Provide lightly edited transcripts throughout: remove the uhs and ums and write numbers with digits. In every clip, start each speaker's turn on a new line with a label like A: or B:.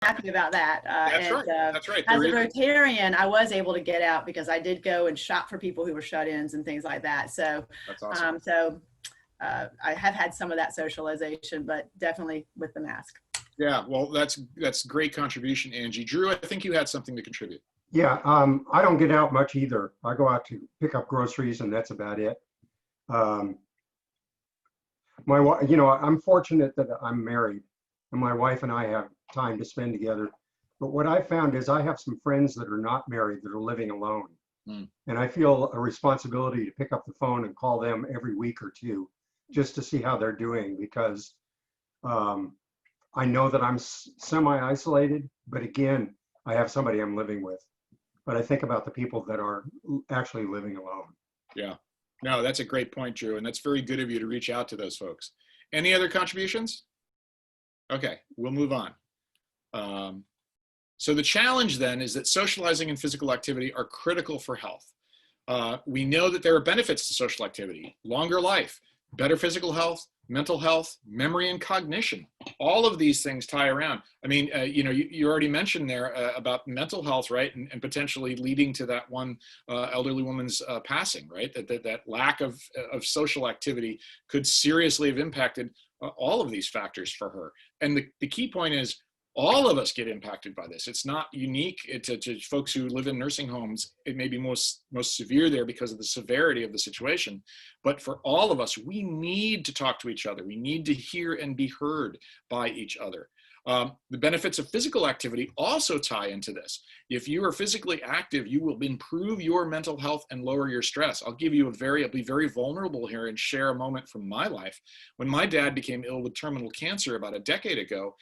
A: happy about that.
B: That's right. That's right.
A: As a Rotarian, I was able to get out because I did go and shop for people who were shut-ins and things like that. So
B: that's awesome.
A: I have had some of that socialization, but definitely with the mask.
B: Yeah, well, that's great contribution, Angie. Drew, I think you had something to contribute.
C: Yeah, I don't get out much either. I go out to pick up groceries and that's about it. I'm fortunate that I'm married and my wife and I have time to spend together. But what I found is I have some friends that are not married that are living alone. And I feel a responsibility to pick up the phone and call them every week or two just to see how they're doing, because I know that I'm semi-isolated, but again, I have somebody I'm living with. But I think about the people that are actually living alone.
B: Yeah, no, that's a great point, Drew. And that's very good of you to reach out to those folks. Any other contributions? Okay, we'll move on. So the challenge then is that socializing and physical activity are critical for health. We know that there are benefits to social activity: longer life, better physical health, mental health, memory, and cognition. All of these things tie around. I mean, you already mentioned there about mental health, right? And potentially leading to that one elderly woman's passing, right? That lack of social activity could seriously have impacted all of these factors for her. And the key point is, all of us get impacted by this. It's not unique to folks who live in nursing homes. It may be most severe there because of the severity of the situation. But for all of us, we need to talk to each other. We need to hear and be heard by each other. The benefits of physical activity also tie into this. If you are physically active, you will improve your mental health and lower your stress. I'll be very vulnerable here and share a moment from my life. When my dad became ill with terminal cancer about a decade ago,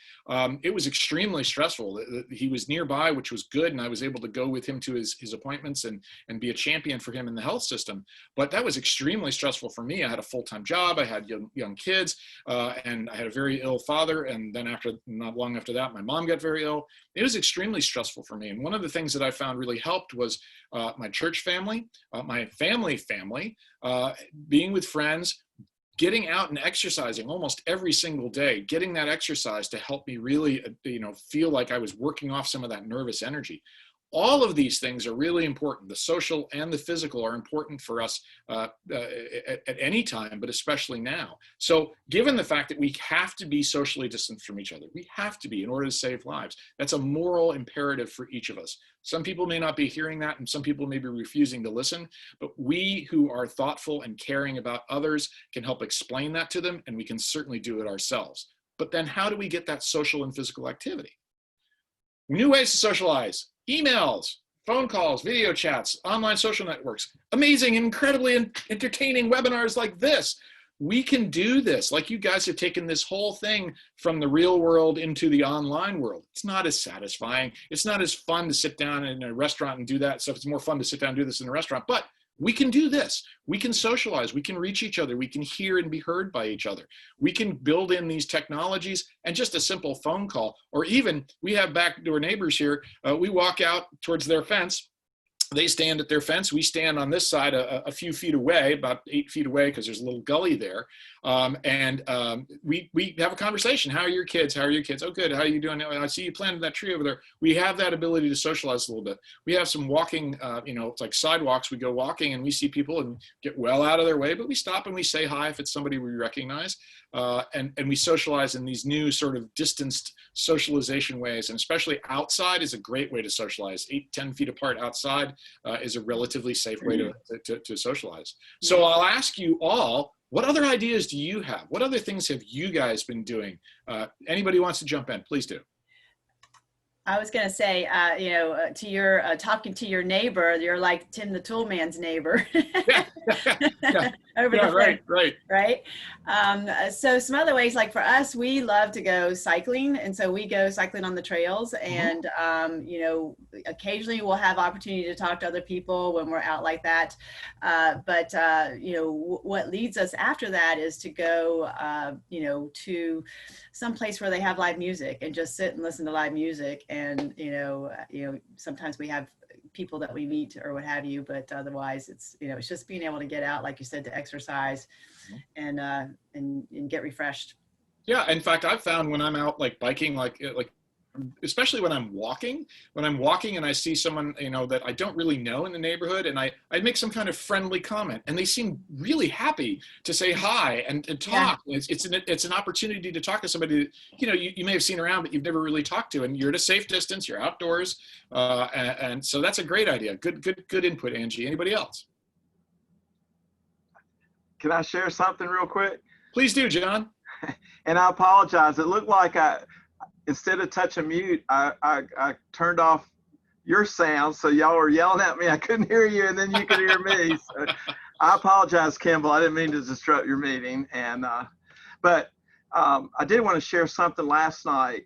B: it was extremely stressful. He was nearby, which was good, and I was able to go with him to his appointments and be a champion for him in the health system. But that was extremely stressful for me. I had a full-time job, I had young kids, and I had a very ill father, and then not long after that, my mom got very ill. It was extremely stressful for me. And one of the things that I found really helped was my church family, my family, being with friends, getting out and exercising almost every single day, getting that exercise to help me really, feel like I was working off some of that nervous energy. All of these things are really important. The social and the physical are important for us at any time, but especially now. So given the fact that we have to be socially distanced from each other, we have to be in order to save lives. That's a moral imperative for each of us. Some people may not be hearing that, and some people may be refusing to listen, but we who are thoughtful and caring about others can help explain that to them, and we can certainly do it ourselves. But then how do we get that social and physical activity? New ways to socialize. Emails, phone calls, video chats, online social networks, amazing, incredibly entertaining webinars like this. We can do this. Like, you guys have taken this whole thing from the real world into the online world. It's not as satisfying. It's not as fun to sit down in a restaurant and do that. So it's more fun to sit down and do this in a restaurant, but we can do this. We can socialize. We can reach each other. We can hear and be heard by each other. We can build in these technologies, and just a simple phone call, or even we have backdoor neighbors here. We walk out towards their fence. They stand at their fence. We stand on this side a few feet away, about 8 feet away, because there's a little gully there. We have a conversation. How are your kids? How are your kids? Oh, good. How are you doing? I see you planted that tree over there. We have that ability to socialize a little bit. We have some walking, it's like sidewalks. We go walking and we see people and get well out of their way, but we stop and we say hi if it's somebody we recognize. And we socialize in these new sort of distanced socialization ways. And especially outside is a great way to socialize. 8-10 feet apart outside is a relatively safe way to socialize. So I'll ask you all, what other ideas do you have? What other things have you guys been doing? Anybody wants to jump in, please do.
A: I was going to say, to your talking to your neighbor, you're like Tim the Toolman's neighbor.
B: Yeah.
A: Over the
B: right.
A: Right. So some other ways, like for us, we love to go cycling. And so we go cycling on the trails, and, occasionally we'll have opportunity to talk to other people when we're out like that. But what leads us after that is to go, to some place where they have live music and just sit and listen to live music. And, sometimes we have people that we meet or what have you, but otherwise it's, it's just being able to get out, like you said, to exercise and get refreshed.
B: Yeah. In fact, I've found when I'm out like biking, like especially when I'm walking and I see someone, you know, that I don't really know in the neighborhood, and I make some kind of friendly comment, and they seem really happy to say hi and talk.
A: Yeah.
B: It's an opportunity to talk to somebody that, you know, you may have seen around, but you've never really talked to, and you're at a safe distance, you're outdoors. And so that's a great idea. Good input, Angie. Anybody else?
D: Can I share something real quick?
B: Please do, John.
D: And I apologize. It looked like instead of touching mute, I turned off your sound, so y'all were yelling at me. I couldn't hear you, and then you could hear me. So I apologize, Kimball. I didn't mean to disrupt your meeting. And but I did want to share something last night.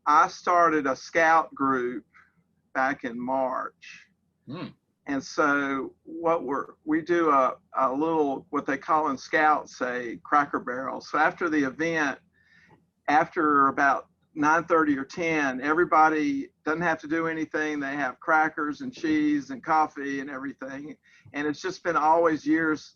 D: I started a scout group back in March. And so we do a little, what they call in Scouts, a Cracker Barrel. So after the event, after about 9:30 or 10, everybody doesn't have to do anything. They have crackers and cheese and coffee and everything. And it's just been always years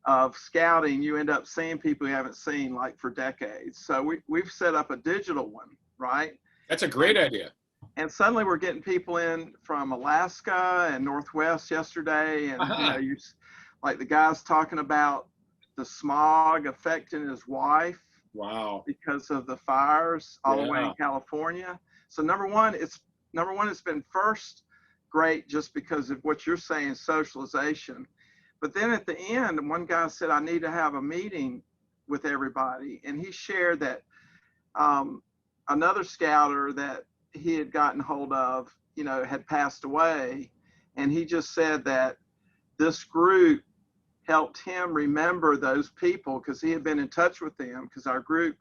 D: of scouting. You end up seeing people you haven't seen like for decades. So we've set up a digital one, right?
B: That's a great idea.
D: And suddenly we're getting people in from Alaska and Northwest yesterday. And you know, like the guy's talking about the smog affecting his wife.
B: Wow.
D: Because of the fires all the way in California. So number one, it's been first great just because of what you're saying, socialization. But then at the end, one guy said, I need to have a meeting with everybody. And he shared that another scouter that he had gotten hold of, you know, had passed away. And he just said that this group helped him remember those people because he had been in touch with them, because our group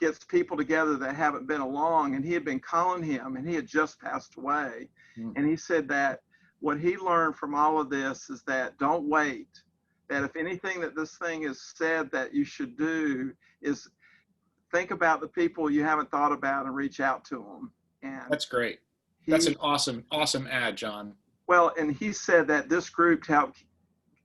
D: gets people together that haven't been along, and he had been calling him, and he had just passed away. And he said that what he learned from all of this is that don't wait, that if anything that this thing has said that you should do is think about the people you haven't thought about and reach out to them. And
B: that's great. That's an awesome ad, John.
D: Well, and he said that this group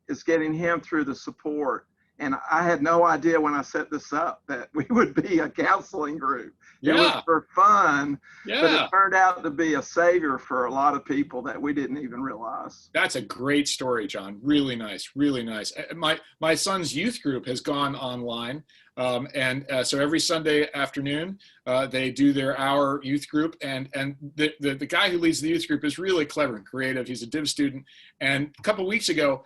D: is getting him through the support. And I had no idea when I set this up that we would be a counseling group. It was for fun, but it turned out to be a savior for a lot of people that we didn't even realize.
B: That's a great story, John. Really nice, really nice. My son's youth group has gone online. So every Sunday afternoon, they do their hour youth group, and the guy who leads the youth group is really clever and creative. He's a div student. And a couple of weeks ago,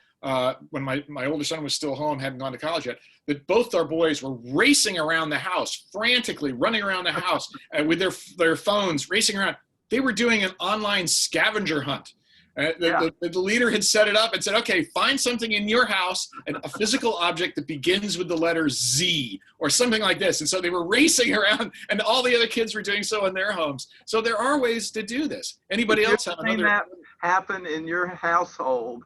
B: when my older son was still home, hadn't gone to college yet, that both our boys were racing around the house, frantically running around the house with their phones, racing around. They were doing an online scavenger hunt. The leader had set it up and said, okay, find something in your house, a physical object that begins with the letter Z or something like this. And so they were racing around, and all the other kids were doing so in their homes. So there are ways to do this. Anybody else have another?
D: That happen in your household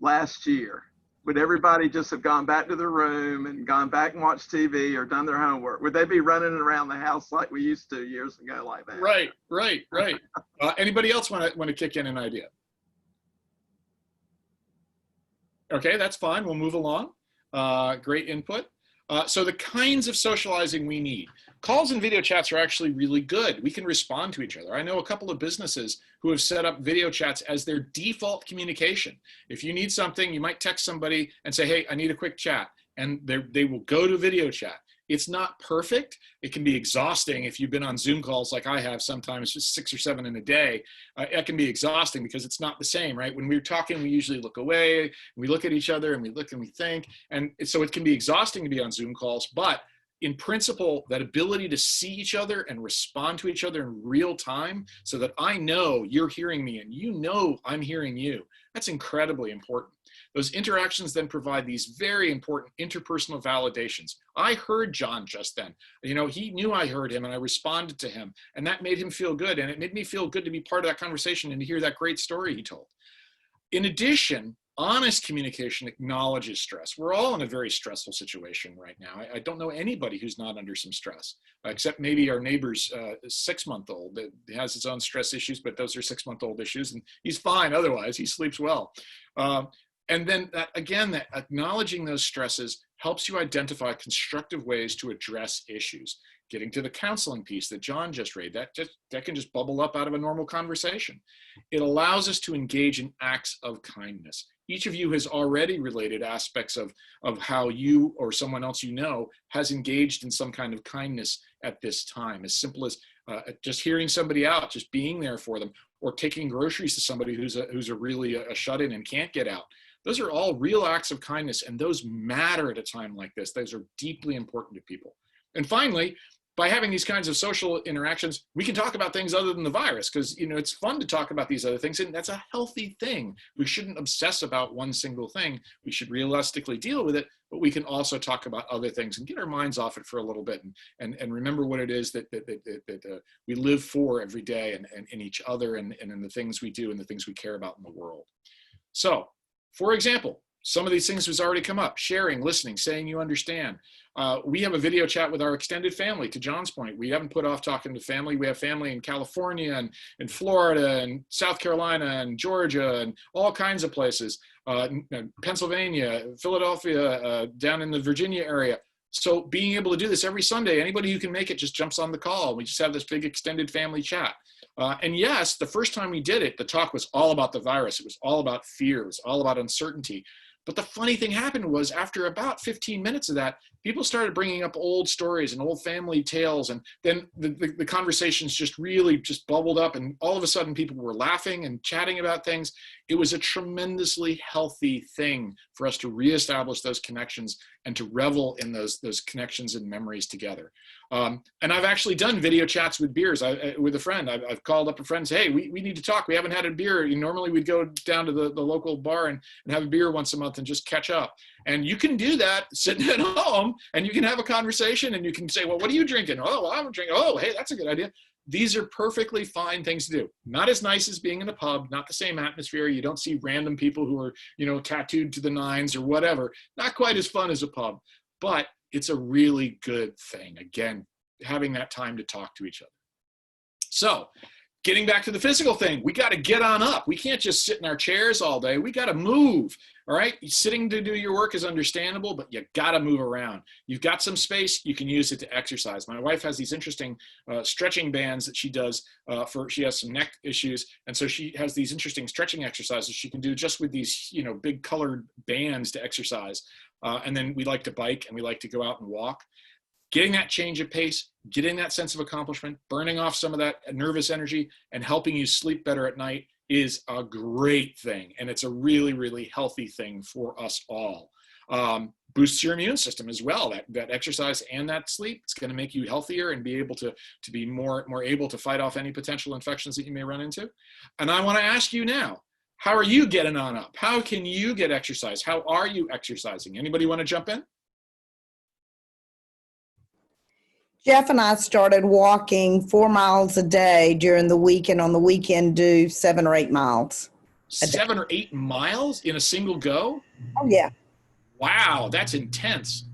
D: last year? Would everybody just have gone back to their room and gone back and watched TV or done their homework? Would they be running around the house like we used to years ago like that?
B: Right. Anybody else want to kick in an idea? Okay, that's fine. We'll move along. Great input. So the kinds of socializing we need. Calls and video chats are actually really good. We can respond to each other. I know a couple of businesses who have set up video chats as their default communication. If you need something, you might text somebody and say, hey, I need a quick chat. And they will go to video chat. It's not perfect. It can be exhausting if you've been on Zoom calls like I have sometimes, just 6 or 7 in a day. It can be exhausting because it's not the same, right? When we're talking, we usually look away, we look at each other, and we look and we think. And so it can be exhausting to be on Zoom calls, but in principle, that ability to see each other and respond to each other in real time so that I know you're hearing me and you know I'm hearing you, that's incredibly important. Those interactions then provide these very important interpersonal validations. I heard John just then. You know, he knew I heard him and I responded to him, and that made him feel good. And it made me feel good to be part of that conversation and to hear that great story he told. In addition, honest communication acknowledges stress. We're all in a very stressful situation right now. I don't know anybody who's not under some stress, except maybe our neighbor's 6-month-old that has his own stress issues, but those are 6-month-old issues, and he's fine otherwise. He sleeps well. And then that acknowledging those stresses helps you identify constructive ways to address issues. getting to the counseling piece that John just raised, that can just bubble up out of a normal conversation. It allows us to engage in acts of kindness. Each of you has already related aspects of how you or someone else you know has engaged in some kind of kindness at this time. As simple as just hearing somebody out, just being there for them, or taking groceries to somebody who's really a shut-in and can't get out. Those are all real acts of kindness, and those matter at a time like this. Those are deeply important to people. And finally, by having these kinds of social interactions, we can talk about things other than the virus, because it's fun to talk about these other things, and that's a healthy thing. We shouldn't obsess about one single thing. We should realistically deal with it, but we can also talk about other things and get our minds off it for a little bit, and remember what it is that we live for every day, and in each other, and in the things we do and the things we care about in the world. So, for example, some of these things has already come up: sharing, listening, saying you understand. We have a video chat with our extended family, to John's point. We haven't put off talking to family. We have family in California and in Florida and South Carolina and Georgia and all kinds of places, Pennsylvania, Philadelphia, down in the Virginia area. So being able to do this every Sunday, anybody who can make it just jumps on the call. We just have this big extended family chat. And yes, the first time we did it, the talk was all about the virus. It was all about fear. It was all about uncertainty. But the funny thing happened was, after about 15 minutes of that, people started bringing up old stories and old family tales. And then the conversations just really bubbled up. And all of a sudden, people were laughing and chatting about things. It was a tremendously healthy thing for us to reestablish those connections and to revel in those connections and memories together. And I've actually done video chats with beers with a friend. I've called up a friend and said, hey, we need to talk. We haven't had a beer. Normally we'd go down to the local bar and have a beer once a month and just catch up. And you can do that sitting at home, and you can have a conversation, and you can say, well, what are you drinking? Oh, well, I'm drinking. Oh, hey, that's a good idea. These are perfectly fine things to do. Not as nice as being in a pub, not the same atmosphere. You don't see random people who are, tattooed to the nines or whatever. Not quite as fun as a pub, but it's a really good thing. Again, having that time to talk to each other. So, getting back to the physical thing, we got to get on up. We can't just sit in our chairs all day. We got to move. All right. Sitting to do your work is understandable, but you got to move around. You've got some space. You can use it to exercise. My wife has these interesting stretching bands that she does she has some neck issues. And so she has these interesting stretching exercises she can do just with these, big colored bands to exercise. And then we like to bike, and we like to go out and walk. Getting that change of pace, getting that sense of accomplishment, burning off some of that nervous energy, and helping you sleep better at night is a great thing. And it's a really, really healthy thing for us all. Boosts your immune system as well. That exercise and that sleep, it's going to make you healthier and be able to be more able to fight off any potential infections that you may run into. And I want to ask you now, how are you getting on up? How can you get exercise? How are you exercising? Anybody want to jump in?
E: Jeff and I started walking 4 miles a day during the week, and on the weekend do 7 or 8 miles.
B: 7 or 8 miles in a single go?
E: Oh, yeah.
B: Wow, that's intense.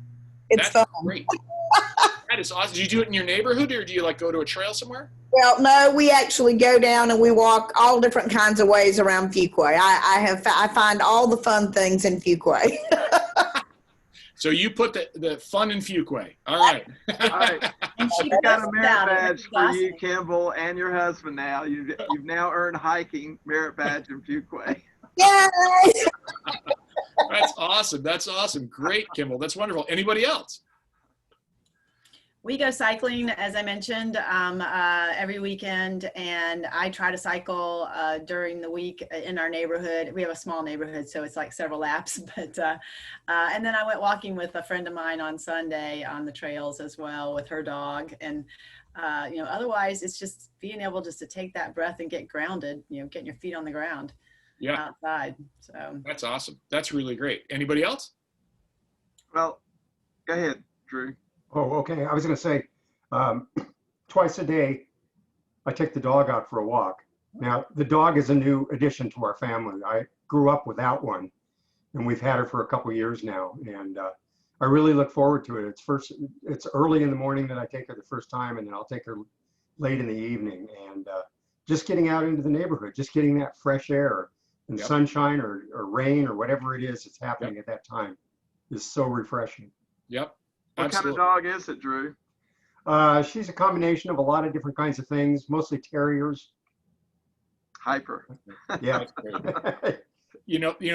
E: It's
B: that's
E: fun.
B: Great. That is awesome. Do you do it in your neighborhood, or do you go to a trail somewhere?
E: Well, no, we actually go down and we walk all different kinds of ways around Fuquay. I find all the fun things in Fuquay.
B: So you put the fun in Fuquay. All right.
D: All right.
A: And she
D: We've got a merit
A: about it.
D: badge for
A: Awesome.
D: you, Kimball, and your husband now. You've now earned hiking merit badge in Fuquay.
E: Yay!
B: That's awesome. That's awesome. Great, Kimball. That's wonderful. Anybody else?
A: We go cycling, as I mentioned, every weekend, and I try to cycle during the week in our neighborhood. We have a small neighborhood, so it's like several laps. But and then I went walking with a friend of mine on Sunday on the trails as well with her dog. And otherwise, it's just being able just to take that breath and get grounded. Getting your feet on the ground.
B: Yeah.
A: Outside. So
B: that's awesome. That's really great. Anybody else?
D: Well, go ahead, Drew.
C: Oh, okay. I was going to say, twice a day, I take the dog out for a walk. Now, the dog is a new addition to our family. I grew up without one, and we've had her for a couple of years now. And I really look forward to it. It's early in the morning that I take her the first time, and then I'll take her late in the evening. And just getting out into the neighborhood, just getting that fresh air and sunshine or rain or whatever it is that's happening at that time is so refreshing.
B: Yep.
D: What
B: Absolutely.
D: kind of dog is it, Drew?
C: She's a combination of a lot of different kinds of things, mostly terriers.
D: Hyper.
C: Yeah.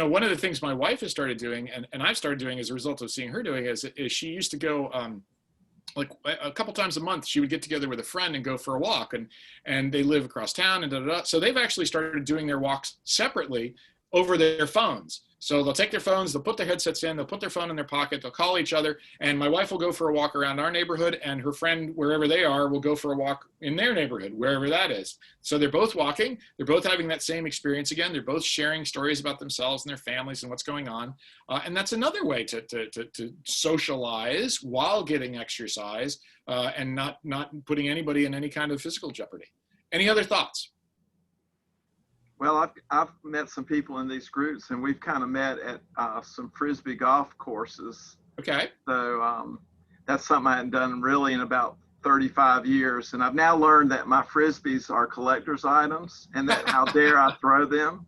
B: One of the things my wife has started doing, and I've started doing as a result of seeing her doing, is she used to go like a couple times a month. She would get together with a friend and go for a walk, and they live across town, and da, da, da. So they've actually started doing their walks separately over their phones. So they'll take their phones, they'll put their headsets in, they'll put their phone in their pocket, they'll call each other, and my wife will go for a walk around our neighborhood, and her friend, wherever they are, will go for a walk in their neighborhood, wherever that is. So they're both walking, they're both having that same experience again, they're both sharing stories about themselves and their families and what's going on. And that's another way to socialize while getting exercise and not putting anybody in any kind of physical jeopardy. Any other thoughts?
D: Well, I've met some people in these groups, and we've kind of met at some Frisbee golf courses.
B: Okay.
D: So that's something I hadn't done really in about 35 years. And I've now learned that my Frisbees are collector's items, and that how dare I throw them,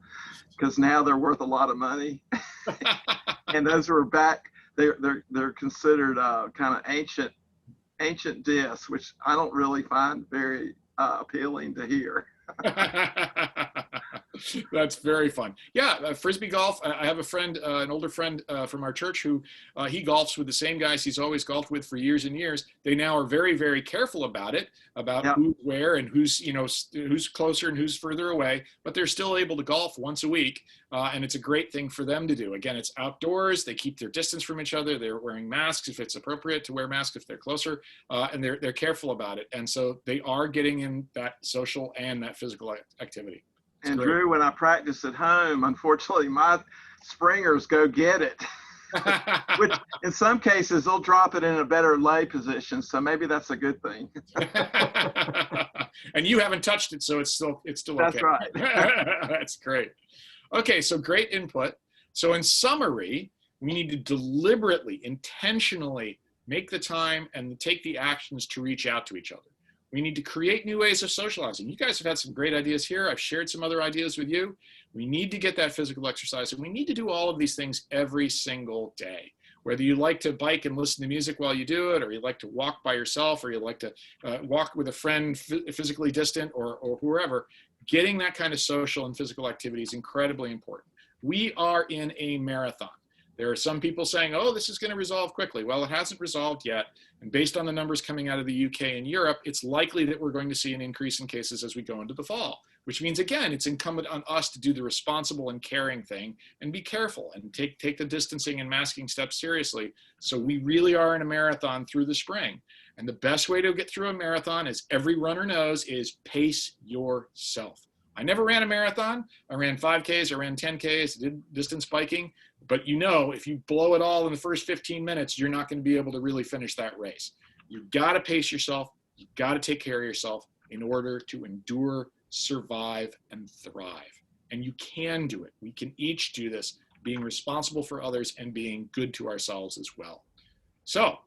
D: because now they're worth a lot of money. And those were back, they're considered kind of ancient discs, which I don't really find very appealing to hear.
B: That's very fun. Yeah, Frisbee golf. I have a friend, an older friend from our church who he golfs with the same guys he's always golfed with for years and years. They now are very, very careful about it, about who's where and who's closer and who's further away, but they're still able to golf once a week. And it's a great thing for them to do. Again, it's outdoors. They keep their distance from each other. They're wearing masks if it's appropriate to wear masks if they're closer, and they're careful about it. And so they are getting in that social and that physical activity.
D: And Drew, when I practice at home, unfortunately, my springers go get it. Which in some cases, they'll drop it in a better lay position. So maybe that's a good thing.
B: And you haven't touched it, so it's still okay.
D: That's right.
B: That's great. Okay, so great input. So in summary, we need to deliberately, intentionally make the time and take the actions to reach out to each other. We need to create new ways of socializing. You guys have had some great ideas here. I've shared some other ideas with you. We need to get that physical exercise, and we need to do all of these things every single day. Whether you like to bike and listen to music while you do it, or you like to walk by yourself, or you like to walk with a friend physically distant, or whoever, getting that kind of social and physical activity is incredibly important. We are in a marathon. There are some people saying, oh, this is going to resolve quickly. Well, it hasn't resolved yet. And based on the numbers coming out of the UK and Europe, it's likely that we're going to see an increase in cases as we go into the fall, which means, again, it's incumbent on us to do the responsible and caring thing and be careful and take the distancing and masking steps seriously. So we really are in a marathon through the spring. And the best way to get through a marathon, as every runner knows, is pace yourself. I never ran a marathon. I ran 5Ks, I ran 10Ks, did distance biking. But if you blow it all in the first 15 minutes, you're not going to be able to really finish that race. You've got to pace yourself. You've got to take care of yourself in order to endure, survive, and thrive. And you can do it. We can each do this, being responsible for others and being good to ourselves as well. So,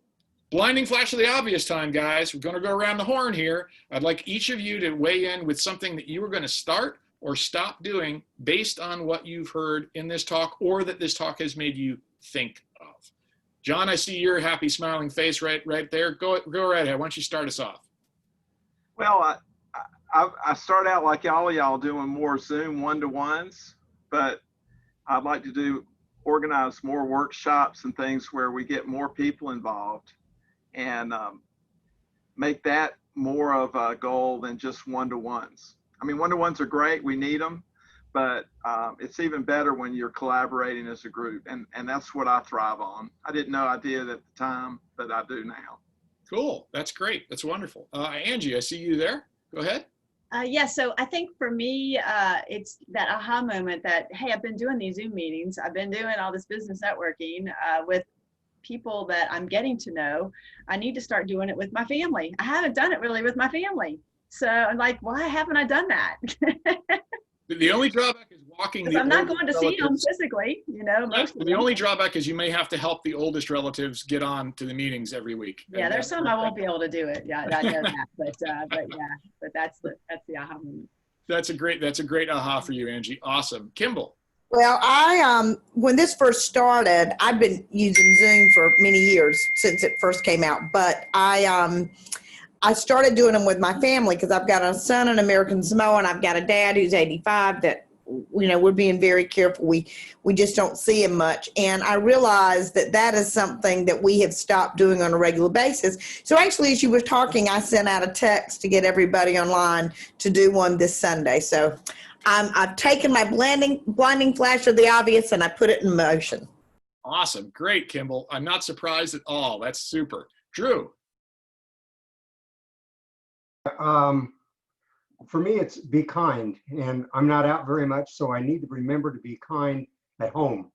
B: blinding flash of the obvious time, guys. We're going to go around the horn here. I'd like each of you to weigh in with something that you were going to start or stop doing based on what you've heard in this talk or that this talk has made you think of. John, I see your happy smiling face right there. Go right ahead. Why don't you start us off?
D: Well, I start out like y'all doing more Zoom one-to-ones, but I'd like to organize more workshops and things where we get more people involved and make that more of a goal than just one-to-ones. I mean, one-to-ones are great. We need them, but it's even better when you're collaborating as a group. And that's what I thrive on. I didn't know I did at the time, but I do now.
B: Cool. That's great. That's wonderful. Angie, I see you there. Go ahead.
A: Yeah, so I think for me, it's that aha moment that, hey, I've been doing these Zoom meetings. I've been doing all this business networking with people that I'm getting to know. I need to start doing it with my family. I haven't done it really with my family. So I'm like, why haven't I done that?
B: The only drawback is walking.
A: I'm not going to see them physically, most of
B: the only drawback is you may have to help the oldest relatives get on to the meetings every week.
A: Yeah, there's some I won't be able to do it. Yeah, I know that. But that's the aha moment.
B: That's a great aha for you, Angie. Awesome. Kimball.
E: Well, I when this first started, I've been using Zoom for many years since it first came out, but I started doing them with my family because I've got a son in American Samoa and I've got a dad who's 85 that, we're being very careful. We just don't see him much. And I realized that that is something that we have stopped doing on a regular basis. So actually, as you were talking, I sent out a text to get everybody online to do one this Sunday. So I've taken my blinding flash of the obvious and I put it in motion.
B: Awesome. Great, Kimball. I'm not surprised at all. That's super. Drew.
C: For me, it's be kind, and I'm not out very much, so I need to remember to be kind at home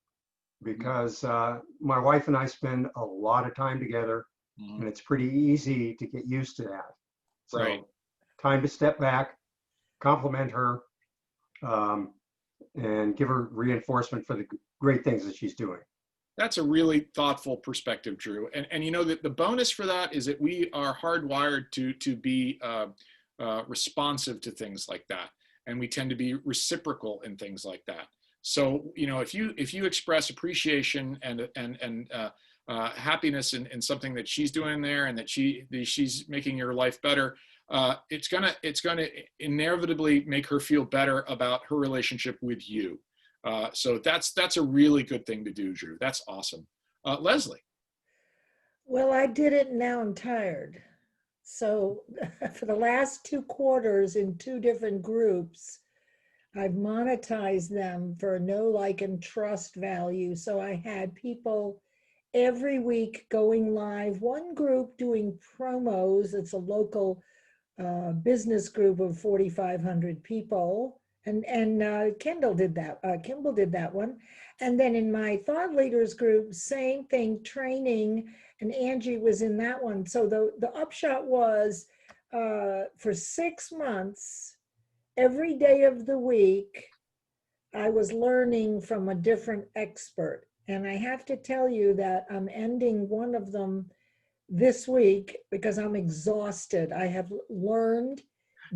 C: because my wife and I spend a lot of time together, and it's pretty easy to get used to that. So,
B: Right.
C: time to step back, compliment her, and give her reinforcement for the great things that she's doing.
B: That's a really thoughtful perspective, Drew. And the bonus for that is that we are hardwired to be responsive to things like that, and we tend to be reciprocal in things like that. So if you express appreciation and happiness in something that she's doing there, and that she's making your life better, it's gonna inevitably make her feel better about her relationship with you. So that's a really good thing to do, Drew. That's awesome. Leslie.
F: Well, I did it and now I'm tired. So for the last 2 quarters in 2 different groups, I've monetized them for know, like, and trust value. So I had people every week going live, one group doing promos. It's a local business group of 4,500 people. And Kimball did that one. And then in my thought leaders group, same thing, training, and Angie was in that one. So the upshot was for 6 months, every day of the week, I was learning from a different expert. And I have to tell you that I'm ending one of them this week because I'm exhausted. I have learned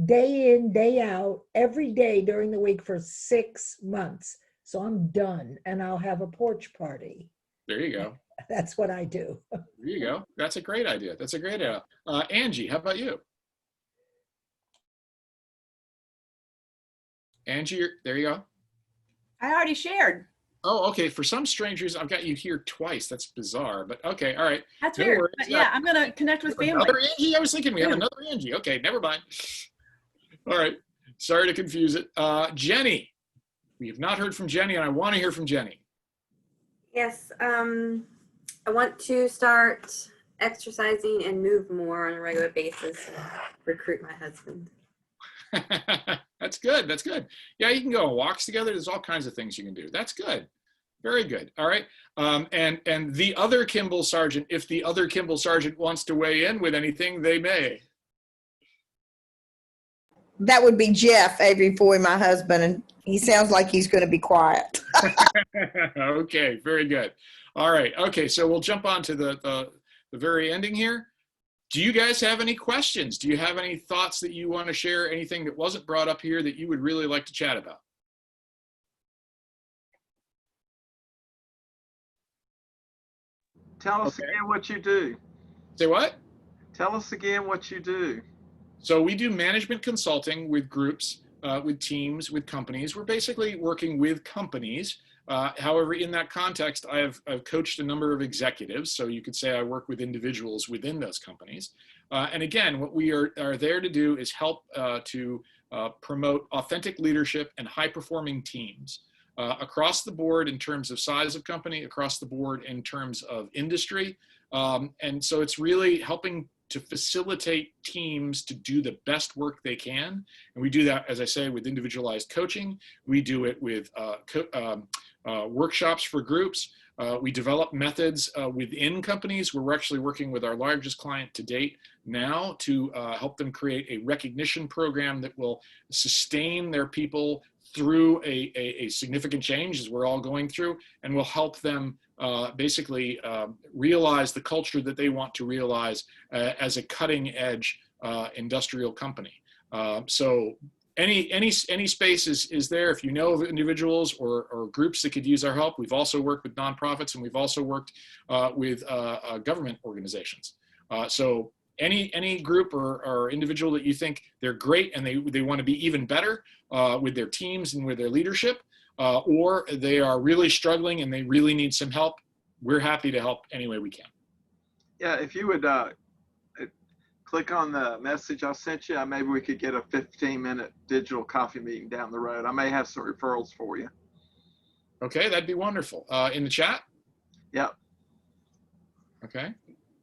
F: day in, day out, every day during the week for 6 months. So I'm done, and I'll have a porch party.
B: There you go.
F: That's what I do.
B: There you go. That's a great idea. That's a great idea. Angie, how about you? Angie, there you go.
A: I already shared.
B: Oh, okay. For some strangers, I've got you here twice. That's bizarre, but okay. All right.
A: That's
B: No
A: weird.
B: worries.
A: But yeah, I'm going to connect with family.
B: Another Angie? I was thinking we have another Angie. Okay, never mind. All right. Sorry to confuse it. Jenny. We have not heard from Jenny, and I want to hear from Jenny.
G: Yes, I want to start exercising and move more on a regular basis and recruit my husband.
B: That's good. That's good. Yeah, you can go on walks together. There's all kinds of things you can do. That's good. Very good. All right. And the other Kimball Sergeant, if the other Kimball Sergeant wants to weigh in with anything, they may.
E: That would be Jeff Avery Foy, my husband, and he sounds like he's going to be quiet.
B: Okay, very good. All right. Okay, so we'll jump on to the very ending here. Do you guys have any questions? Do you have any thoughts that you want to share? Anything that wasn't brought up here that you would really like to chat about?
D: Tell us again what you do.
B: Say what?
D: Tell us again what you do.
B: So we do management consulting with groups, with teams, with companies. We're basically working with companies. However, in that context, I've coached a number of executives. So you could say I work with individuals within those companies. And again, what we are there to do is help to promote authentic leadership and high-performing teams across the board in terms of size of company, across the board in terms of industry. And so it's really helping to facilitate teams to do the best work they can. And we do that, as I say, with individualized coaching. We do it with workshops for groups. We develop methods within companies where we're actually working with our largest client to date now to help them create a recognition program that will sustain their people through a significant change, as we're all going through, and will help them basically realize the culture that they want to realize as a cutting edge industrial company. So any space is there. If you know of individuals or groups that could use our help. We've also worked with nonprofits, and we've also worked with government organizations. So any group or individual that you think they're great and they want to be even better with their teams and with their leadership, or they are really struggling and they really need some help, we're happy to help any way we can.
D: Yeah, if you would click on the message I sent you, maybe we could get a 15-minute digital coffee meeting down the road. I may have some referrals for you.
B: Okay, that'd be wonderful. In the chat?
D: Yep.
B: Okay.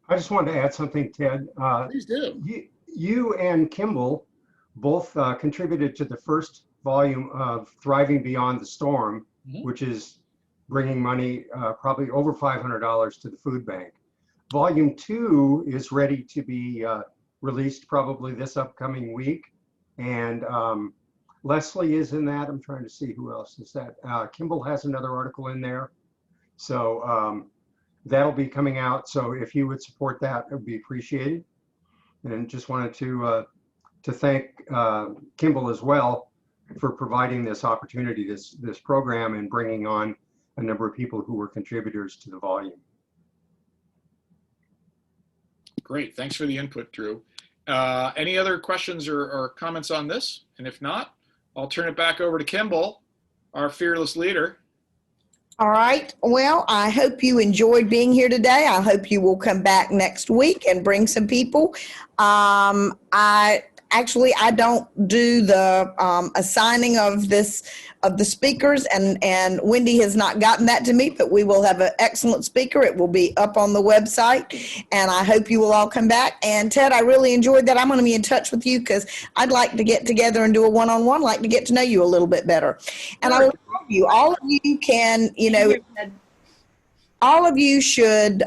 C: I just wanted to add something, Ted.
B: Please do.
C: You and Kimball both contributed to the first volume of Thriving Beyond the Storm, which is bringing money, probably over $500 to the food bank. Volume 2 is ready to be released probably this upcoming week. And Leslie is in that. I'm trying to see who else is that. Kimball has another article in there. So that'll be coming out. So if you would support that, it would be appreciated. And just wanted to thank Kimball as well for providing this opportunity, this program, and bringing on a number of people who were contributors to the volume.
B: Great, thanks for the input, Drew. Any other questions or comments on this? And if not, I'll turn it back over to Kimball, our fearless leader.
E: All right. Well, I hope you enjoyed being here today. I hope you will come back next week and bring some people. I don't do the assigning of the speakers, and Wendy has not gotten that to me, but we will have an excellent speaker. It will be up on the website, and I hope you will all come back. And Ted, I really enjoyed that. I'm going to be in touch with you because I'd like to get together and do a one-on-one, like to get to know you a little bit better. And I will tell you, all of you can, all of you should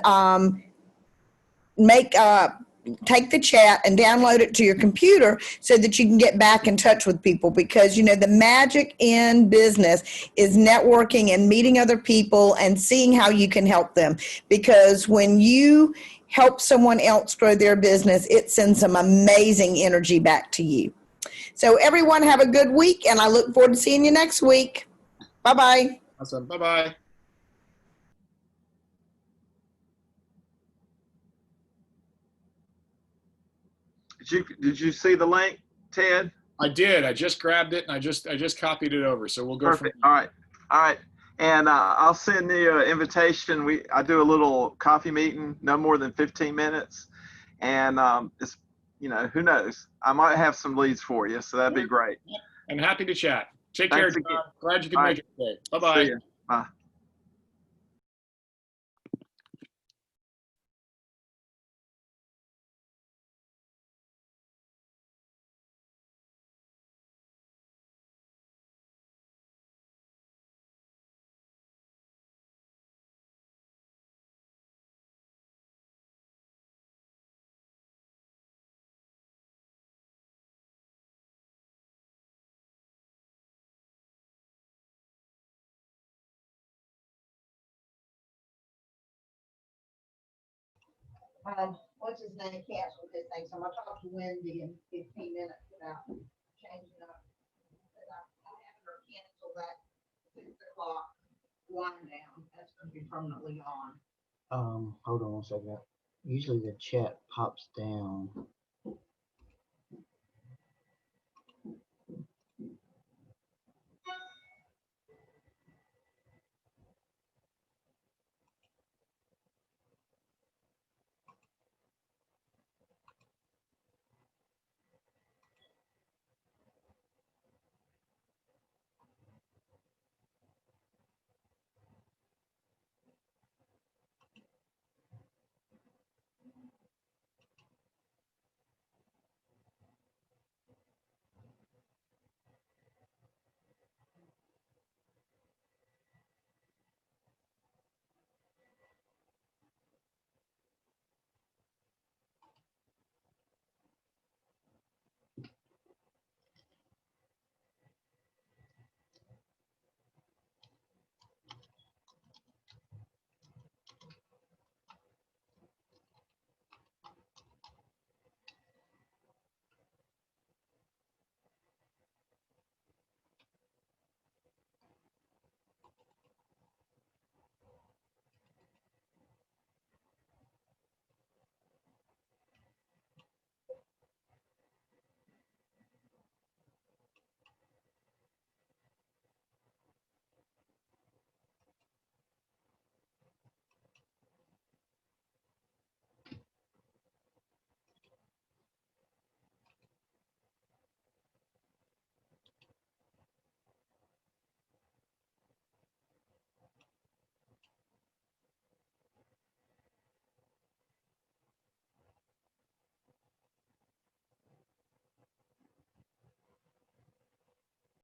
E: take the chat and download it to your computer so that you can get back in touch with people, because the magic in business is networking and meeting other people and seeing how you can help them, because when you help someone else grow their business, it sends some amazing energy back to you. So everyone have a good week, and I look forward to seeing you next week. Bye-bye.
B: Awesome. Bye-bye.
D: Did you see the link, Ted?
B: I did. I just grabbed it and I just copied it over. So we'll go.
D: Perfect. All right. And I'll send the invitation. I do a little coffee meeting, no more than 15 minutes, and it's who knows? I might have some leads for you, so that'd be great.
B: I'm happy to chat. Take care, John. Glad you could make it today. Bye-bye.
D: See you. Bye.
E: What's his name canceled his thing, so I'm gonna talk to Wendy in 15 minutes about changing up. I have her cancel that 6 o'clock line down. That's gonna be permanently gone.
H: Hold on one second. Usually the chat pops down.